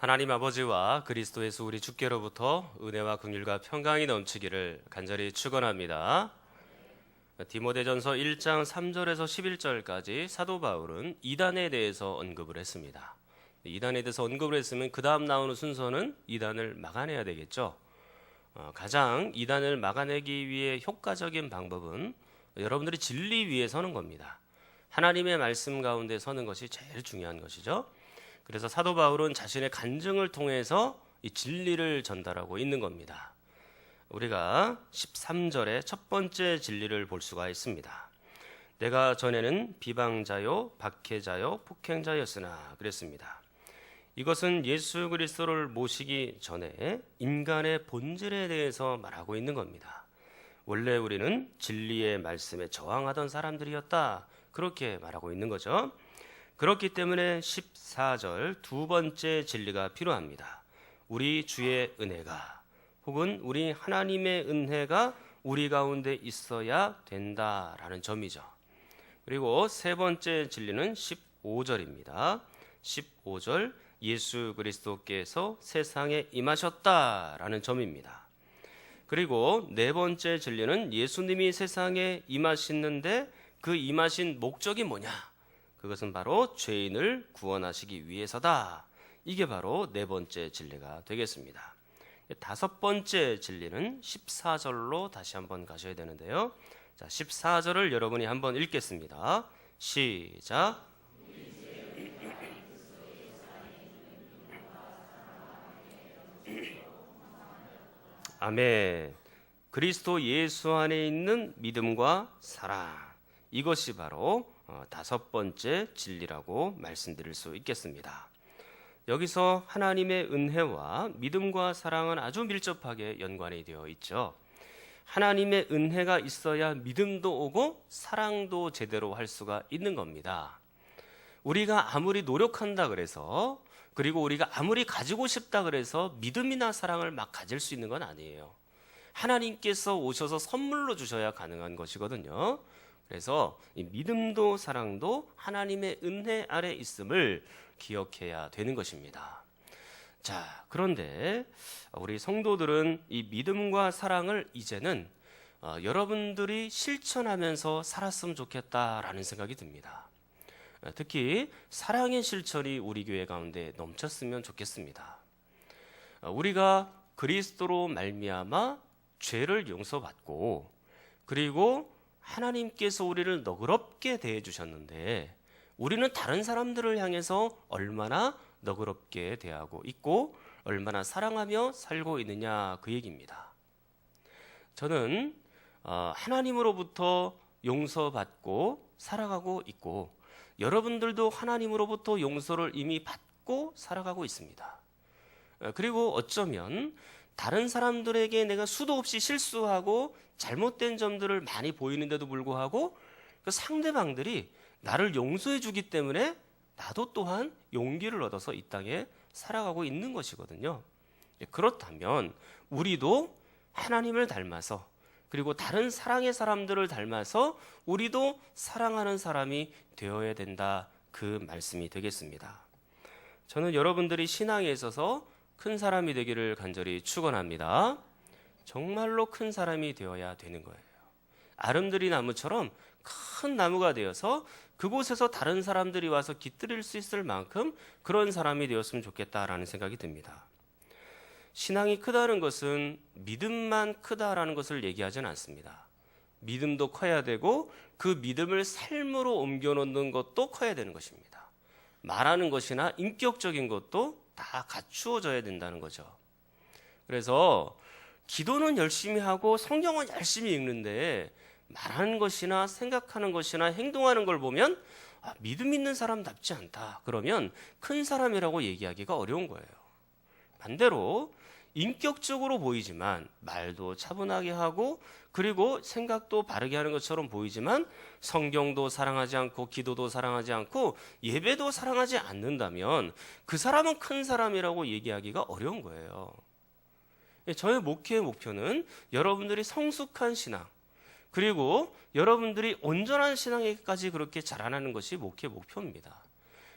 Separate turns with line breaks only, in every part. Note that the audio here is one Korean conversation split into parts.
하나님 아버지와 그리스도 예수 우리 주께로부터 은혜와 긍휼과 평강이 넘치기를 간절히 축원합니다. 디모데전서 1장 3절에서 11절까지 사도 바울은 이단에 대해서 언급을 했습니다. 이단에 대해서 언급을 했으면 그 다음 나오는 순서는 이단을 막아내야 되겠죠. 가장 이단을 막아내기 위해 효과적인 방법은 여러분들이 진리 위에 서는 겁니다. 하나님의 말씀 가운데 서는 것이 제일 중요한 것이죠. 그래서 사도 바울은 자신의 간증을 통해서 이 진리를 전달하고 있는 겁니다. 우리가 13절의 첫 번째 진리를 볼 수가 있습니다. 내가 전에는 비방자요, 박해자요, 폭행자였으나 그랬습니다. 이것은 예수 그리스도를 모시기 전에 인간의 본질에 대해서 말하고 있는 겁니다. 원래 우리는 진리의 말씀에 저항하던 사람들이었다. 그렇게 말하고 있는 거죠. 그렇기 때문에 14절 두 번째 진리가 필요합니다. 우리 주의 은혜가 혹은 우리 하나님의 은혜가 우리 가운데 있어야 된다라는 점이죠. 그리고 세 번째 진리는 15절입니다. 15절 예수 그리스도께서 세상에 임하셨다라는 점입니다. 그리고 네 번째 진리는 예수님이 세상에 임하시는데 그 임하신 목적이 뭐냐? 그것은 바로 죄인을 구원하시기 위해서다. 이게 바로 네 번째 진리가 되겠습니다. 다섯 번째 진리는 14절로 다시 한번 가셔야 되는데요. 자, 14절을 여러분이 한번 읽겠습니다. 시작. 아멘. 그리스도 예수 안에 있는 믿음과 사랑. 이것이 바로 다섯 번째 진리라고 말씀드릴 수 있겠습니다. 여기서 하나님의 은혜와 믿음과 사랑은 아주 밀접하게 연관이 되어 있죠. 하나님의 은혜가 있어야 믿음도 오고 사랑도 제대로 할 수가 있는 겁니다. 우리가 아무리 노력한다 그래서 그리고 우리가 아무리 가지고 싶다 그래서 믿음이나 사랑을 막 가질 수 있는 건 아니에요. 하나님께서 오셔서 선물로 주셔야 가능한 것이거든요. 그래서 이 믿음도 사랑도 하나님의 은혜 아래 있음을 기억해야 되는 것입니다. 자, 그런데 우리 성도들은 이 믿음과 사랑을 이제는 여러분들이 실천하면서 살았으면 좋겠다라는 생각이 듭니다. 특히 사랑의 실천이 우리 교회 가운데 넘쳤으면 좋겠습니다. 우리가 그리스도로 말미암아 죄를 용서받고 그리고 하나님께서 우리를 너그럽게 대해 주셨는데 우리는 다른 사람들을 향해서 얼마나 너그럽게 대하고 있고 얼마나 사랑하며 살고 있느냐 그 얘기입니다. 저는 하나님으로부터 용서받고 살아가고 있고 여러분들도 하나님으로부터 용서를 이미 받고 살아가고 있습니다. 그리고 어쩌면 다른 사람들에게 내가 수도 없이 실수하고 잘못된 점들을 많이 보이는데도 불구하고 그 상대방들이 나를 용서해 주기 때문에 나도 또한 용기를 얻어서 이 땅에 살아가고 있는 것이거든요. 그렇다면 우리도 하나님을 닮아서 그리고 다른 사랑의 사람들을 닮아서 우리도 사랑하는 사람이 되어야 된다. 그 말씀이 되겠습니다. 저는 여러분들이 신앙에 있어서 큰 사람이 되기를 간절히 축원합니다. 정말로 큰 사람이 되어야 되는 거예요. 아름드리 나무처럼 큰 나무가 되어서 그곳에서 다른 사람들이 와서 깃들일 수 있을 만큼 그런 사람이 되었으면 좋겠다라는 생각이 듭니다. 신앙이 크다는 것은 믿음만 크다라는 것을 얘기하지는 않습니다. 믿음도 커야 되고 그 믿음을 삶으로 옮겨놓는 것도 커야 되는 것입니다. 말하는 것이나 인격적인 것도 다 갖추어져야 된다는 거죠. 그래서 기도는 열심히 하고 성경은 열심히 읽는데 말하는 것이나 생각하는 것이나 행동하는 걸 보면 믿음 있는 사람답지 않다. 그러면 큰 사람이라고 얘기하기가 어려운 거예요. 반대로 인격적으로 보이지만 말도 차분하게 하고 그리고 생각도 바르게 하는 것처럼 보이지만 성경도 사랑하지 않고 기도도 사랑하지 않고 예배도 사랑하지 않는다면 그 사람은 큰 사람이라고 얘기하기가 어려운 거예요. 저의 목회의 목표는 여러분들이 성숙한 신앙 그리고 여러분들이 온전한 신앙에까지 그렇게 자라나는 것이 목회의 목표입니다.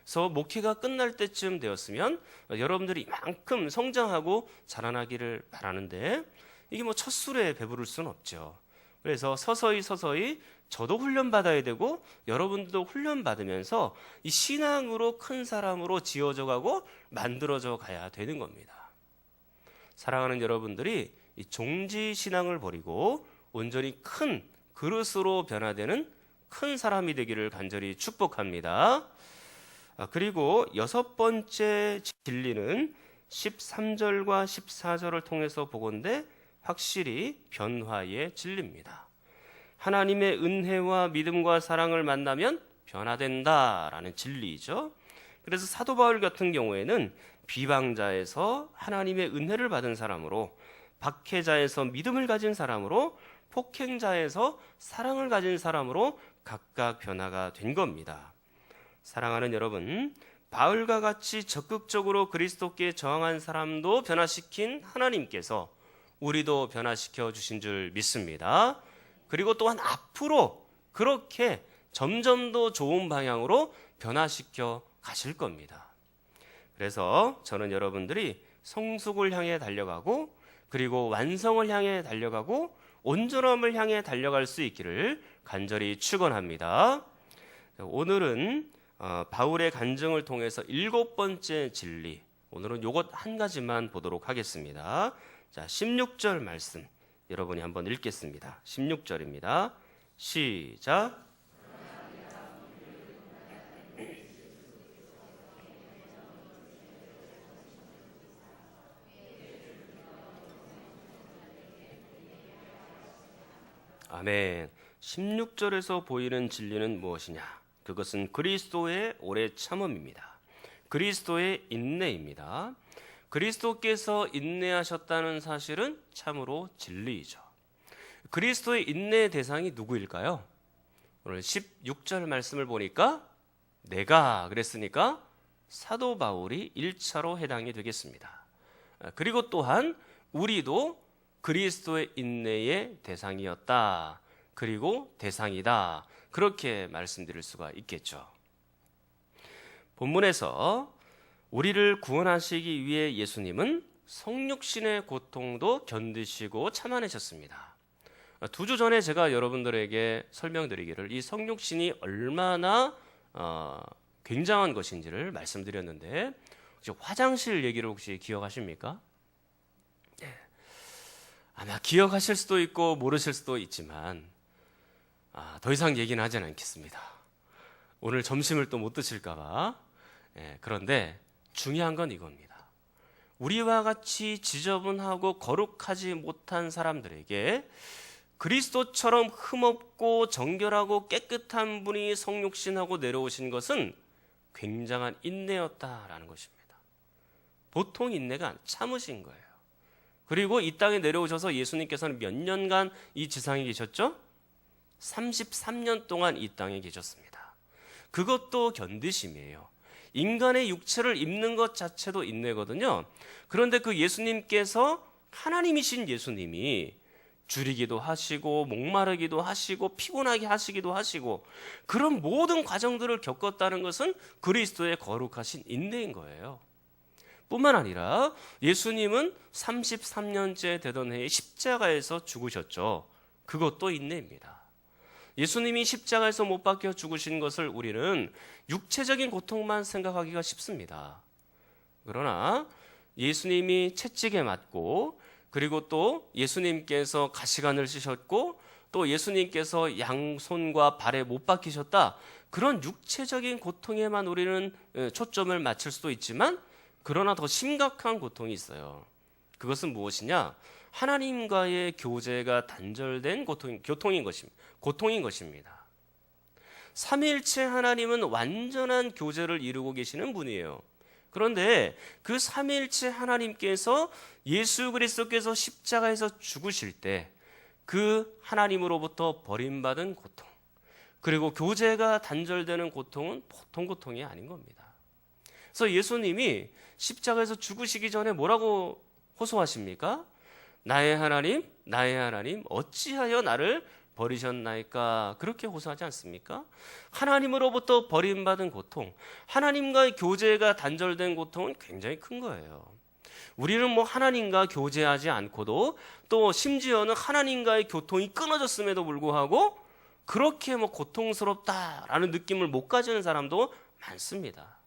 그래서 목회가 끝날 때쯤 되었으면 여러분들이 이만큼 성장하고 자라나기를 바라는데 이게 뭐 첫 술에 배부를 수는 없죠. 그래서 서서히 저도 훈련받아야 되고 여러분들도 훈련받으면서 이 신앙으로 큰 사람으로 지어져 가고 만들어져 가야 되는 겁니다. 사랑하는 여러분들이 이 종지 신앙을 버리고 온전히 큰 그릇으로 변화되는 큰 사람이 되기를 간절히 축복합니다. 그리고 여섯 번째 진리는 13절과 14절을 통해서 보건대 확실히 변화의 진리입니다. 하나님의 은혜와 믿음과 사랑을 만나면 변화된다라는 진리이죠. 그래서 사도 바울 같은 경우에는 비방자에서 하나님의 은혜를 받은 사람으로, 박해자에서 믿음을 가진 사람으로, 폭행자에서 사랑을 가진 사람으로 각각 변화가 된 겁니다. 사랑하는 여러분, 바울과 같이 적극적으로 그리스도께 저항한 사람도 변화시킨 하나님께서 우리도 변화시켜 주신 줄 믿습니다. 그리고 또한 앞으로 그렇게 점점 더 좋은 방향으로 변화시켜 가실 겁니다. 그래서 저는 여러분들이 성숙을 향해 달려가고 그리고 완성을 향해 달려가고 온전함을 향해 달려갈 수 있기를 간절히 축원합니다. 오늘은 바울의 간증을 통해서 7번째 진리, 오늘은 요것 한 가지만 보도록 하겠습니다. 자, 16절 말씀 여러분이 한번 읽겠습니다. 16절입니다. 시작. 아멘. 16절에서 보이는 진리는 무엇이냐? 그것은 그리스도의 오래 참음입니다. 그리스도의 인내입니다. 그리스도께서 인내하셨다는 사실은 참으로 진리이죠. 그리스도의 인내의 대상이 누구일까요? 오늘 16절 말씀을 보니까 내가 그랬으니까 사도 바울이 1차로 해당이 되겠습니다. 그리고 또한 우리도 그리스도의 인내의 대상이었다. 그리고 대상이다. 그렇게 말씀드릴 수가 있겠죠. 본문에서 우리를 구원하시기 위해 예수님은 성육신의 고통도 견디시고 참아내셨습니다. 2주 전에 제가 여러분들에게 설명드리기를 이 성육신이 얼마나 굉장한 것인지를 말씀드렸는데 혹시 화장실 얘기를 혹시 기억하십니까? 아마 기억하실 수도 있고 모르실 수도 있지만 더 이상 얘기는 하지는 않겠습니다. 오늘 점심을 또 못 드실까 봐. 그런데 중요한 건 이겁니다. 우리와 같이 지저분하고 거룩하지 못한 사람들에게 그리스도처럼 흠없고 정결하고 깨끗한 분이 성육신하고 내려오신 것은 굉장한 인내였다라는 것입니다. 보통 인내가 참으신 거예요. 그리고 이 땅에 내려오셔서 예수님께서는 몇 년간 이 지상에 계셨죠? 33년 동안 이 땅에 계셨습니다. 그것도 견디심이에요. 인간의 육체를 입는 것 자체도 인내거든요. 그런데 그 예수님께서 하나님이신 예수님이 줄이기도 하시고 목마르기도 하시고 피곤하게 하시기도 하시고 그런 모든 과정들을 겪었다는 것은 그리스도의 거룩하신 인내인 거예요. 뿐만 아니라 예수님은 33년째 되던 해에 십자가에서 죽으셨죠. 그것도 인내입니다. 예수님이 십자가에서 못 박혀 죽으신 것을 우리는 육체적인 고통만 생각하기가 쉽습니다. 그러나 예수님이 채찍에 맞고 그리고 또 예수님께서 가시관을 쓰셨고 또 예수님께서 양손과 발에 못 박히셨다. 그런 육체적인 고통에만 우리는 초점을 맞출 수도 있지만 그러나 더 심각한 고통이 있어요. 그것은 무엇이냐? 하나님과의 교제가 단절된 고통인 것입니다. 삼위일체 하나님은 완전한 교제를 이루고 계시는 분이에요. 그런데 그 삼위일체 하나님께서 예수 그리스도께서 십자가에서 죽으실 때 그 하나님으로부터 버림받은 고통, 그리고 교제가 단절되는 고통은 보통 고통이 아닌 겁니다. 그래서 예수님이 십자가에서 죽으시기 전에 뭐라고 호소하십니까? 나의 하나님, 어찌하여 나를 버리셨나이까 그렇게 호소하지 않습니까? 하나님으로부터 버림받은 고통, 하나님과의 교제가 단절된 고통은 굉장히 큰 거예요. 우리는 뭐 하나님과 교제하지 않고도 또 심지어는 하나님과의 교통이 끊어졌음에도 불구하고 그렇게 뭐 고통스럽다라는 느낌을 못 가지는 사람도 많습니다.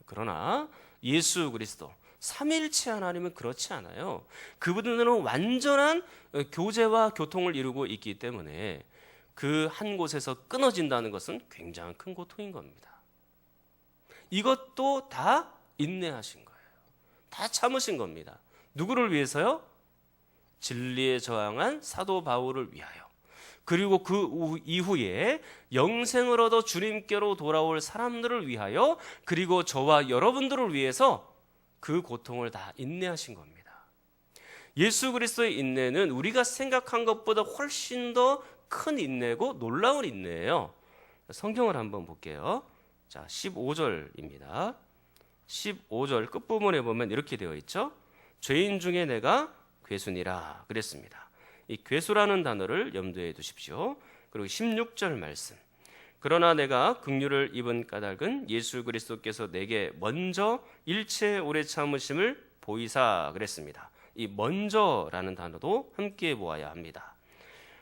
그러나 예수 그리스도 삼위일체 하나님은 그렇지 않아요. 그분들은 완전한 교제와 교통을 이루고 있기 때문에 그 한 곳에서 끊어진다는 것은 굉장히 큰 고통인 겁니다. 이것도 다 인내하신 거예요. 다 참으신 겁니다. 누구를 위해서요? 진리에 저항한 사도 바울을 위하여. 그리고 그 이후에 영생을 얻어 주님께로 돌아올 사람들을 위하여, 그리고 저와 여러분들을 위해서 그 고통을 다 인내하신 겁니다. 예수 그리스도의 인내는 우리가 생각한 것보다 훨씬 더 큰 인내고 놀라운 인내예요. 성경을 한번 볼게요. 자, 15절입니다. 15절 끝부분에 보면 이렇게 되어 있죠. 죄인 중에 내가 괴수니라 그랬습니다. 이 괴수라는 단어를 염두에 두십시오. 그리고 16절 말씀. 그러나 내가 긍휼을 입은 까닭은 예수 그리스도께서 내게 먼저 일체 오래 참으심을 보이사 그랬습니다. 이 먼저라는 단어도 함께 보아야 합니다.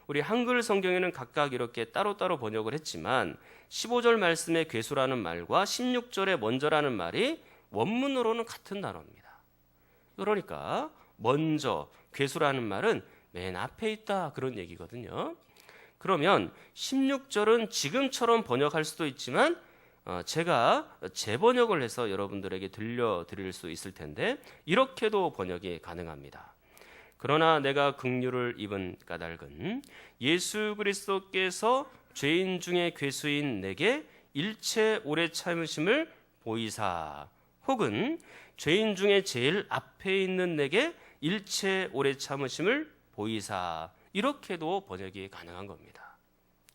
우리 한글 성경에는 각각 이렇게 따로따로 번역을 했지만 15절 말씀의 괴수라는 말과 16절의 먼저라는 말이 원문으로는 같은 단어입니다. 그러니까 먼저, 괴수라는 말은 맨 앞에 있다 그런 얘기거든요. 그러면 16절은 지금처럼 번역할 수도 있지만 제가 재번역을 해서 여러분들에게 들려드릴 수 있을 텐데 이렇게도 번역이 가능합니다. 그러나 내가 긍휼을 입은 까닭은 예수 그리스도께서 죄인 중에 괴수인 내게 일체 오래 참으심을 보이사, 혹은 죄인 중에 제일 앞에 있는 내게 일체 오래 참으심을 보이사, 이렇게도 번역이 가능한 겁니다.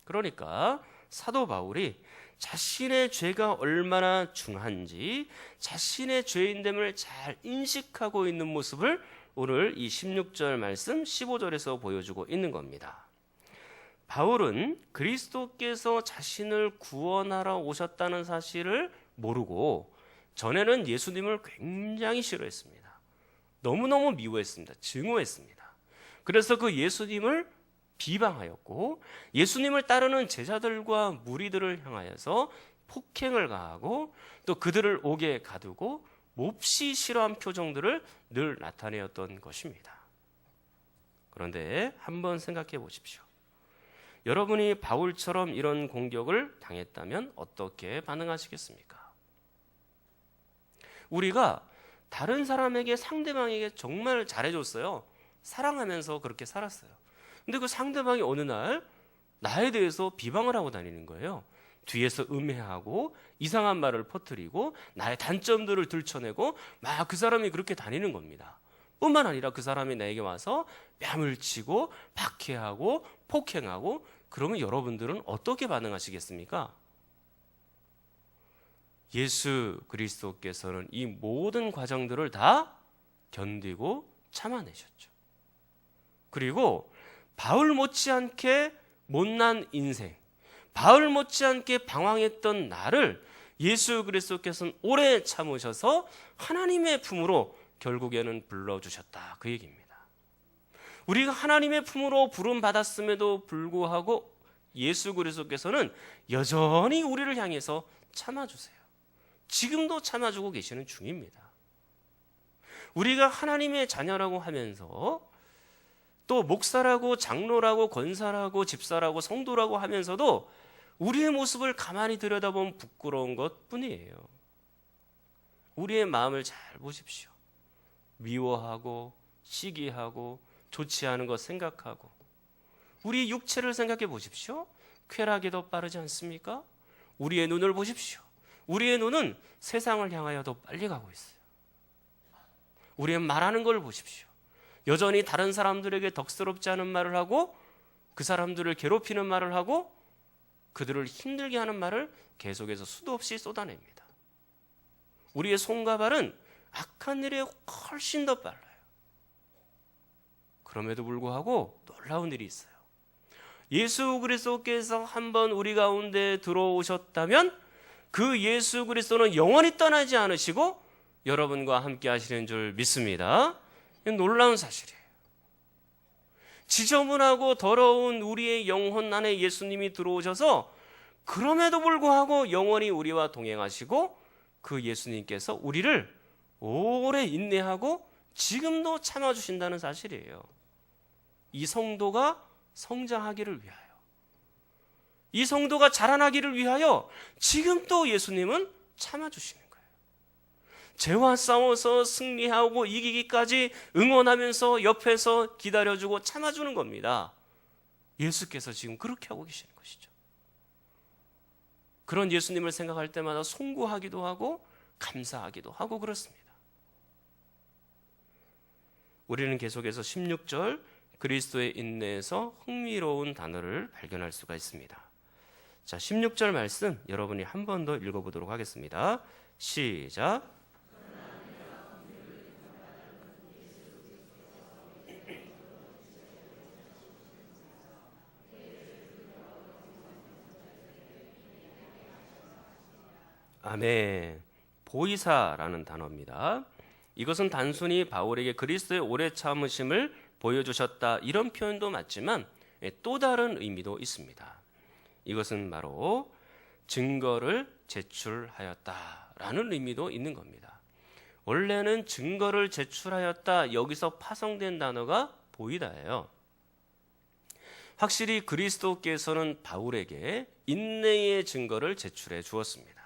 그러니까 사도 바울이 자신의 죄가 얼마나 중한지 자신의 죄인됨을 잘 인식하고 있는 모습을 오늘 이 16절 말씀 15절에서 보여주고 있는 겁니다. 바울은 그리스도께서 자신을 구원하러 오셨다는 사실을 모르고 전에는 예수님을 굉장히 싫어했습니다. 너무너무 미워했습니다. 증오했습니다. 그래서 그 예수님을 비방하였고 예수님을 따르는 제자들과 무리들을 향하여서 폭행을 가하고 또 그들을 옥에 가두고 몹시 싫어한 표정들을 늘 나타내었던 것입니다. 그런데 한번 생각해 보십시오. 여러분이 바울처럼 이런 공격을 당했다면 어떻게 반응하시겠습니까? 우리가 다른 사람에게, 상대방에게 정말 잘해줬어요. 사랑하면서 그렇게 살았어요. 근데 그 상대방이 어느 날 나에 대해서 비방을 하고 다니는 거예요. 뒤에서 음해하고 이상한 말을 퍼뜨리고 나의 단점들을 들춰내고 막 그 사람이 그렇게 다니는 겁니다. 뿐만 아니라 그 사람이 나에게 와서 뺨을 치고 박해하고 폭행하고, 그러면 여러분들은 어떻게 반응하시겠습니까? 예수 그리스도께서는 이 모든 과정들을 다 견디고 참아내셨죠. 그리고 바울 못지않게 못난 인생, 바울 못지않게 방황했던 나를 예수 그리스도께서는 오래 참으셔서 하나님의 품으로 결국에는 불러주셨다, 그 얘기입니다. 우리가 하나님의 품으로 부름받았음에도 불구하고 예수 그리스도께서는 여전히 우리를 향해서 참아주세요. 지금도 참아주고 계시는 중입니다. 우리가 하나님의 자녀라고 하면서 또 목사라고 장로라고 권사라고 집사라고 성도라고 하면서도 우리의 모습을 가만히 들여다보면 부끄러운 것뿐이에요. 우리의 마음을 잘 보십시오. 미워하고 시기하고 좋지 않은 것 생각하고, 우리의 육체를 생각해 보십시오. 쾌락이 더 빠르지 않습니까? 우리의 눈을 보십시오. 우리의 눈은 세상을 향하여 더 빨리 가고 있어요. 우리의 말하는 걸 보십시오. 여전히 다른 사람들에게 덕스럽지 않은 말을 하고 그 사람들을 괴롭히는 말을 하고 그들을 힘들게 하는 말을 계속해서 수도 없이 쏟아냅니다. 우리의 손과 발은 악한 일에 훨씬 더 빨라요. 그럼에도 불구하고 놀라운 일이 있어요. 예수 그리스도께서 한번 우리 가운데 들어오셨다면 그 예수 그리스도는 영원히 떠나지 않으시고 여러분과 함께 하시는 줄 믿습니다. 이건 놀라운 사실이에요. 지저분하고 더러운 우리의 영혼 안에 예수님이 들어오셔서 그럼에도 불구하고 영원히 우리와 동행하시고 그 예수님께서 우리를 오래 인내하고 지금도 참아주신다는 사실이에요. 이 성도가 성장하기를 위하여, 이 성도가 자라나기를 위하여 지금도 예수님은 참아주시는 거예요. 죄와 싸워서 승리하고 이기기까지 응원하면서 옆에서 기다려주고 참아주는 겁니다. 예수께서 지금 그렇게 하고 계시는 것이죠. 그런 예수님을 생각할 때마다 송구하기도 하고 감사하기도 하고 그렇습니다. 우리는 계속해서 16절 그리스도의 인내에서 흥미로운 단어를 발견할 수가 있습니다. 자, 16절 말씀 여러분이 한 번 더 읽어보도록 하겠습니다. 시작. 아멘. 보이사라는 단어입니다. 이것은 단순히 바울에게 그리스도의 오래 참으심을 보여주셨다 이런 표현도 맞지만 또 다른 의미도 있습니다. 이것은 바로 증거를 제출하였다라는 의미도 있는 겁니다. 원래는 증거를 제출하였다 여기서 파송된 단어가 보이다예요. 확실히 그리스도께서는 바울에게 인내의 증거를 제출해 주었습니다.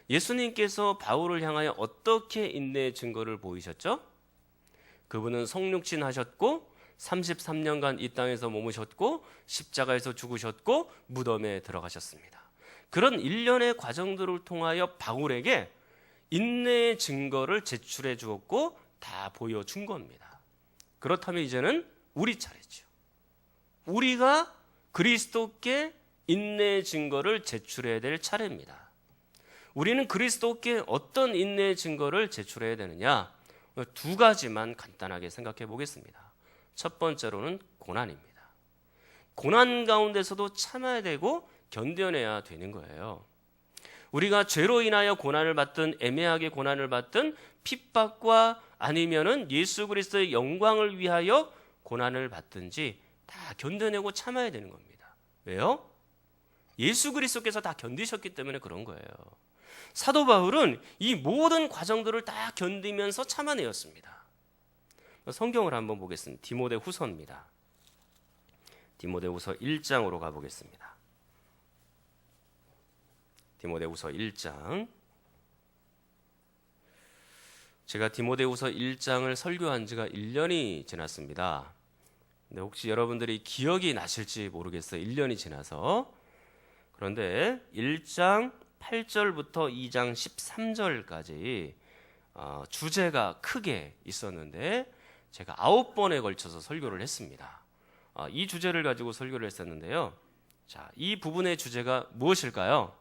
예수님께서 바울을 향하여 어떻게 인내의 증거를 보이셨죠? 그분은 성육신 하셨고 33년간 이 땅에서 머무셨고 십자가에서 죽으셨고 무덤에 들어가셨습니다. 그런 일련의 과정들을 통하여 바울에게 인내의 증거를 제출해 주었고 다 보여준 겁니다. 그렇다면 이제는 우리 차례죠. 우리가 그리스도께 인내의 증거를 제출해야 될 차례입니다. 우리는 그리스도께 어떤 인내의 증거를 제출해야 되느냐? 두 가지만 간단하게 생각해 보겠습니다. 첫 번째로는 고난입니다. 고난 가운데서도 참아야 되고 견뎌내야 되는 거예요. 우리가 죄로 인하여 고난을 받든 애매하게 고난을 받든 핍박과 아니면은 예수 그리스도의 영광을 위하여 고난을 받든지 다 견뎌내고 참아야 되는 겁니다. 왜요? 예수 그리스도께서 다 견디셨기 때문에 그런 거예요. 사도 바울은 이 모든 과정들을 다 견디면서 참아내었습니다. 성경을 한번 보겠습니다. 디모데후서입니다. 디모데후서 1장으로 가보겠습니다. 디모데후서 1장. 제가 디모데후서 1장을 설교한 지가 1년이 지났습니다. 근데 혹시 여러분들이 기억이 나실지 모르겠어요. 1년이 지나서. 그런데 1장 8절부터 2장 13절까지 주제가 크게 있었는데 제가 9번에 걸쳐서 설교를 했습니다. 이 주제를 가지고 설교를 했었는데요. 자, 이 부분의 주제가 무엇일까요?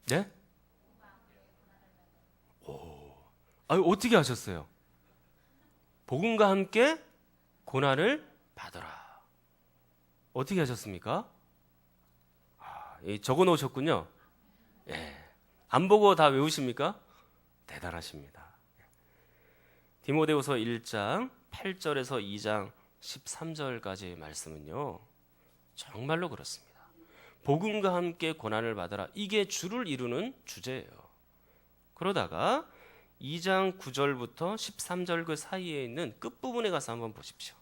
네? 어떻게 하셨어요? 복음과 함께 고난을 받으라. 어떻게 하셨습니까? 적어 놓으셨군요. 예. 안 보고 다 외우십니까? 대단하십니다. 디모데후서 1장 8절에서 2장 13절까지 말씀은요. 정말로 그렇습니다. 복음과 함께 고난을 받으라. 이게 주를 이루는 주제예요. 그러다가 2장 9절부터 13절 그 사이에 있는 끝부분에 가서 한번 보십시오.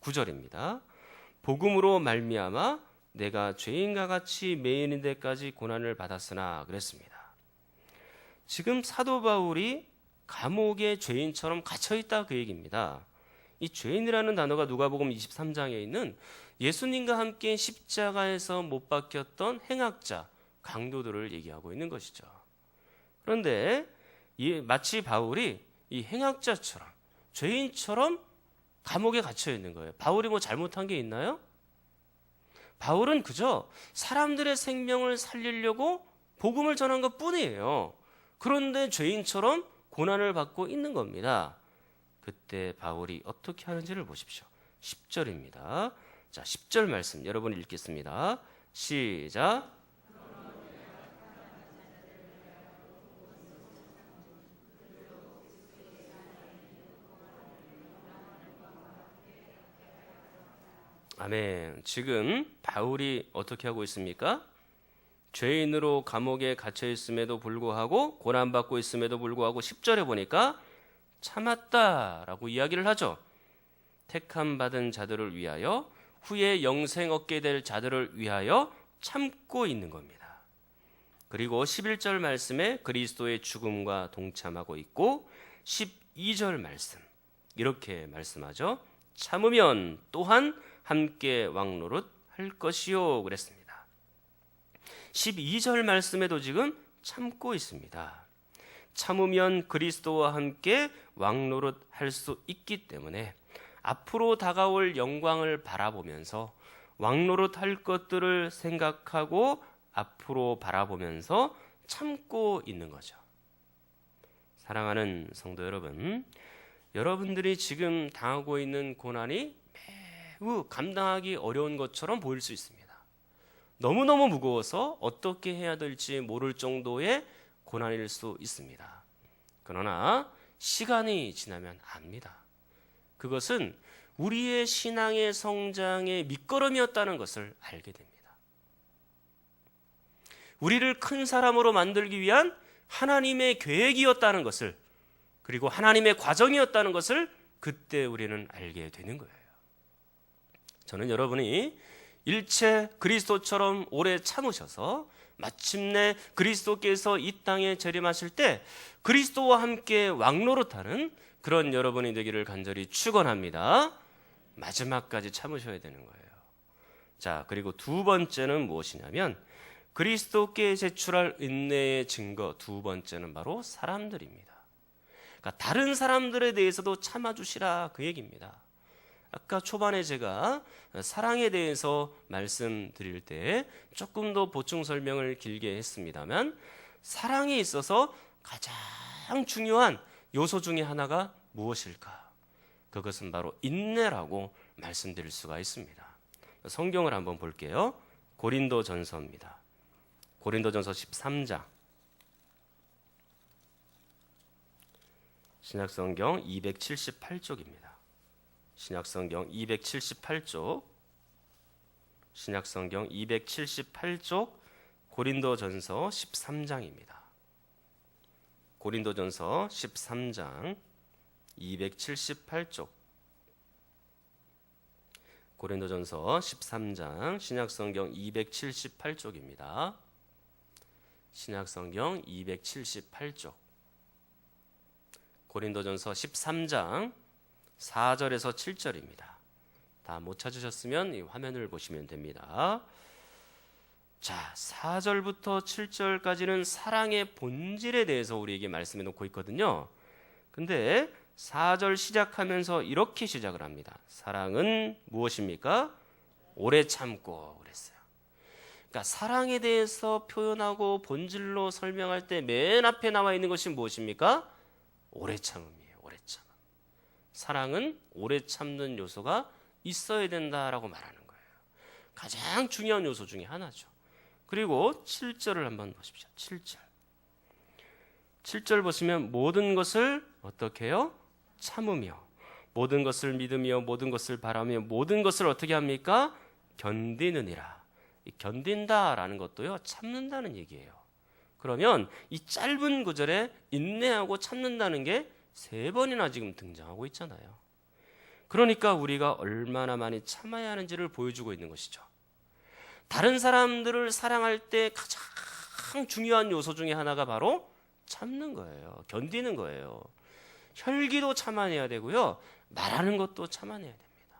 9절입니다. 복음으로 말미암아 내가 죄인과 같이 매인인 데까지 고난을 받았으나 그랬습니다. 지금 사도 바울이 감옥에 죄인처럼 갇혀있다 그 얘기입니다. 이 죄인이라는 단어가 누가복음 23장에 있는 예수님과 함께 십자가에서 못 박혔던 행악자, 강도들을 얘기하고 있는 것이죠. 그런데 마치 바울이 이 행악자처럼 죄인처럼 감옥에 갇혀 있는 거예요. 바울이 뭐 잘못한 게 있나요? 바울은 그저 사람들의 생명을 살리려고 복음을 전한 것 뿐이에요. 그런데 죄인처럼 고난을 받고 있는 겁니다. 그때 바울이 어떻게 하는지를 보십시오. 10절입니다. 자, 10절 말씀 여러분 읽겠습니다. 시작. 아멘. 지금 바울이 어떻게 하고 있습니까? 죄인으로 감옥에 갇혀 있음에도 불구하고 고난받고 있음에도 불구하고 10절에 보니까 참았다라고 이야기를 하죠. 택함 받은 자들을 위하여 후에 영생 얻게 될 자들을 위하여 참고 있는 겁니다. 그리고 11절 말씀에 그리스도의 죽음과 동참하고 있고 12절 말씀 이렇게 말씀하죠. 참으면 또한 함께 왕노릇 할 것이요 그랬습니다. 12절 말씀에도 지금 참고 있습니다. 참으면 그리스도와 함께 왕노릇 할 수 있기 때문에 앞으로 다가올 영광을 바라보면서 왕노릇 할 것들을 생각하고 앞으로 바라보면서 참고 있는 거죠. 사랑하는 성도 여러분, 여러분들이 지금 당하고 있는 고난이 매우 감당하기 어려운 것처럼 보일 수 있습니다. 너무너무 무거워서 어떻게 해야 될지 모를 정도의 고난일 수 있습니다. 그러나 시간이 지나면 압니다. 그것은 우리의 신앙의 성장의 밑거름이었다는 것을 알게 됩니다. 우리를 큰 사람으로 만들기 위한 하나님의 계획이었다는 것을, 그리고 하나님의 과정이었다는 것을 그때 우리는 알게 되는 거예요. 저는 여러분이 일체 그리스도처럼 오래 참으셔서 마침내 그리스도께서 이 땅에 재림하실 때 그리스도와 함께 왕노릇하는 그런 여러분이 되기를 간절히 축원합니다. 마지막까지 참으셔야 되는 거예요. 자, 그리고 두 번째는 무엇이냐면 그리스도께 제출할 인내의 증거 두 번째는 바로 사람들입니다. 그러니까 다른 사람들에 대해서도 참아주시라 그 얘기입니다. 아까 초반에 제가 사랑에 대해서 말씀드릴 때 조금 더 보충 설명을 길게 했습니다만 사랑에 있어서 가장 중요한 요소 중에 하나가 무엇일까? 그것은 바로 인내라고 말씀드릴 수가 있습니다. 성경을 한번 볼게요. 고린도전서입니다. 고린도전서 13장 신약성경 278쪽입니다. 신약성경 278쪽 신약성경 278쪽 고린도전서 13장입니다. 고린도전서 13장 278쪽 고린도전서 13장 신약성경 278쪽입니다. 신약성경 278쪽 고린도전서 13장 4절에서 7절입니다. 다 못 찾으셨으면 이 화면을 보시면 됩니다. 자, 4절부터 7절까지는 사랑의 본질에 대해서 우리에게 말씀해 놓고 있거든요. 근데 4절 시작하면서 이렇게 시작을 합니다. 사랑은 무엇입니까? 오래 참고 그랬어요. 그러니까 사랑에 대해서 표현하고 본질로 설명할 때 맨 앞에 나와 있는 것이 무엇입니까? 오래 참음이에요. 오래 참음. 사랑은 오래 참는 요소가 있어야 된다라고 말하는 거예요. 가장 중요한 요소 중에 하나죠. 그리고 7절을 한번 보십시오. 7절. 7절 보시면 모든 것을 어떻게 해요? 참으며 모든 것을 믿으며 모든 것을 바라며 모든 것을 어떻게 합니까? 견디느니라. 이 견딘다라는 것도요, 참는다는 얘기예요. 그러면 이 짧은 구절에 인내하고 참는다는 게 3번이나 지금 등장하고 있잖아요. 그러니까 우리가 얼마나 많이 참아야 하는지를 보여주고 있는 것이죠. 다른 사람들을 사랑할 때 가장 중요한 요소 중에 하나가 바로 참는 거예요. 견디는 거예요. 혈기도 참아내야 되고요. 말하는 것도 참아내야 됩니다.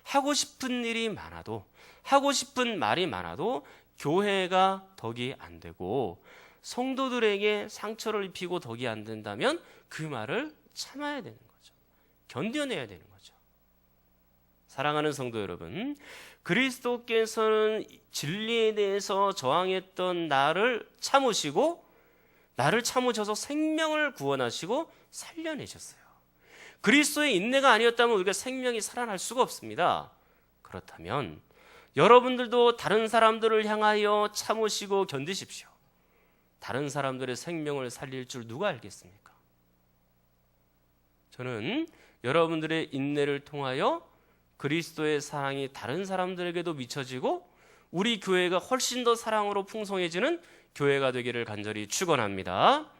하고 싶은 일이 많아도, 하고 싶은 말이 많아도 교회가 덕이 안 되고 성도들에게 상처를 입히고 덕이 안 된다면 그 말을 참아야 되는 거죠. 견뎌내야 되는 거죠. 사랑하는 성도 여러분, 그리스도께서는 진리에 대해서 저항했던 나를 참으시고 나를 참으셔서 생명을 구원하시고 살려내셨어요. 그리스도의 인내가 아니었다면 우리가 생명이 살아날 수가 없습니다. 그렇다면 여러분들도 다른 사람들을 향하여 참으시고 견디십시오. 다른 사람들의 생명을 살릴 줄 누가 알겠습니까? 저는 여러분들의 인내를 통하여 그리스도의 사랑이 다른 사람들에게도 미쳐지고 우리 교회가 훨씬 더 사랑으로 풍성해지는 교회가 되기를 간절히 축원합니다.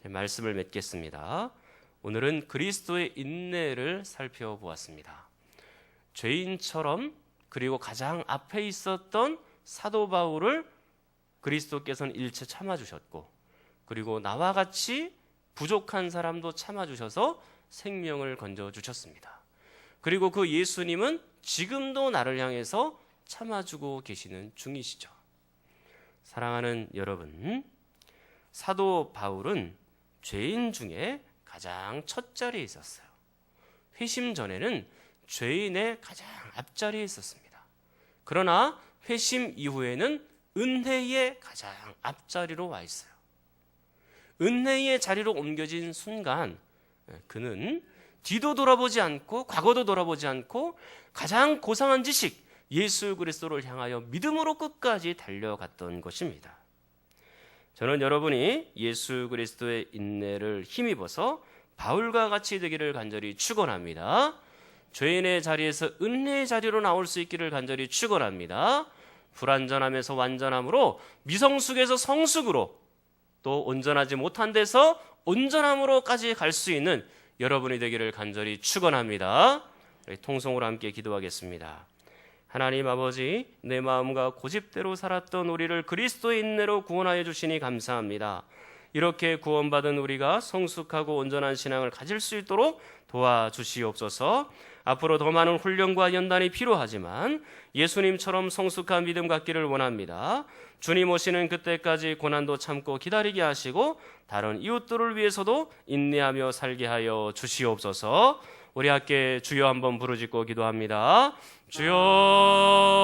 말씀을 맺겠습니다. 오늘은 그리스도의 인내를 살펴보았습니다. 죄인처럼 그리고 가장 앞에 있었던 사도 바울을 그리스도께서는 일체 참아주셨고, 그리고 나와 같이 부족한 사람도 참아주셔서 생명을 건져주셨습니다. 그리고 그 예수님은 지금도 나를 향해서 참아주고 계시는 중이시죠. 사랑하는 여러분, 사도 바울은 죄인 중에 가장 첫 자리에 있었어요. 회심 전에는 죄인의 가장 앞자리에 있었습니다. 그러나 회심 이후에는 은혜의 가장 앞자리로 와 있어요. 은혜의 자리로 옮겨진 순간 그는 뒤도 돌아보지 않고 과거도 돌아보지 않고 가장 고상한 지식 예수 그리스도를 향하여 믿음으로 끝까지 달려갔던 것입니다. 저는 여러분이 예수 그리스도의 인내를 힘입어서 바울과 같이 되기를 간절히 축원합니다. 죄인의 자리에서 은혜의 자리로 나올 수 있기를 간절히 축원합니다. 불완전함에서 완전함으로, 미성숙에서 성숙으로, 또 온전하지 못한 데서 온전함으로까지 갈 수 있는 여러분이 되기를 간절히 축원합니다. 우리 통성으로 함께 기도하겠습니다. 하나님 아버지, 내 마음과 고집대로 살았던 우리를 그리스도의 인내로 구원하여 주시니 감사합니다. 이렇게 구원받은 우리가 성숙하고 온전한 신앙을 가질 수 있도록 도와주시옵소서. 앞으로 더 많은 훈련과 연단이 필요하지만 예수님처럼 성숙한 믿음 갖기를 원합니다. 주님 오시는 그때까지 고난도 참고 기다리게 하시고 다른 이웃들을 위해서도 인내하며 살게 하여 주시옵소서. 우리 함께 주여 한번 부르짖고 기도합니다. 주여.